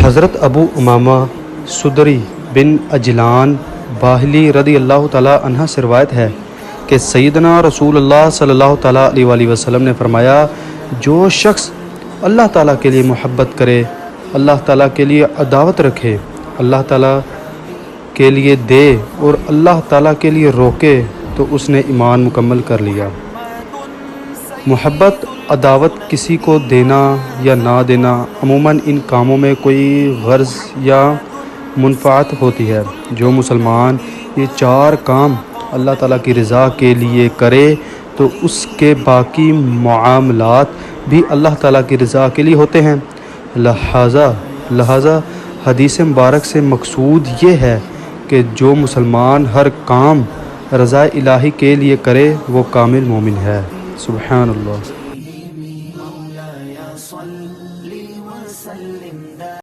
حضرت ابو امامہ سدری بن اجلان باہلی رضی اللہ تعالیٰ عنہ سے روایت ہے کہ سیدنا رسول اللہ صلی اللہ تعالیٰ علیہ وآلہ وسلم نے فرمایا، جو شخص اللہ تعالیٰ کے لیے محبت کرے، اللہ تعالیٰ کے لیے عداوت رکھے، اللہ تعالیٰ کے لیے دے اور اللہ تعالیٰ کے لیے روکے تو اس نے ایمان مکمل کر لیا۔ محبت، عداوت، کسی کو دینا یا نہ دینا، عموماً ان کاموں میں کوئی غرض یا منفعت ہوتی ہے۔ جو مسلمان یہ چار کام اللہ تعالیٰ کی رضا کے لیے کرے تو اس کے باقی معاملات بھی اللہ تعالیٰ کی رضا کے لیے ہوتے ہیں۔ لہٰذا حدیث مبارک سے مقصود یہ ہے کہ جو مسلمان ہر کام رضا الہی کے لیے کرے وہ کامل مومن ہے۔ سبحان اللہ۔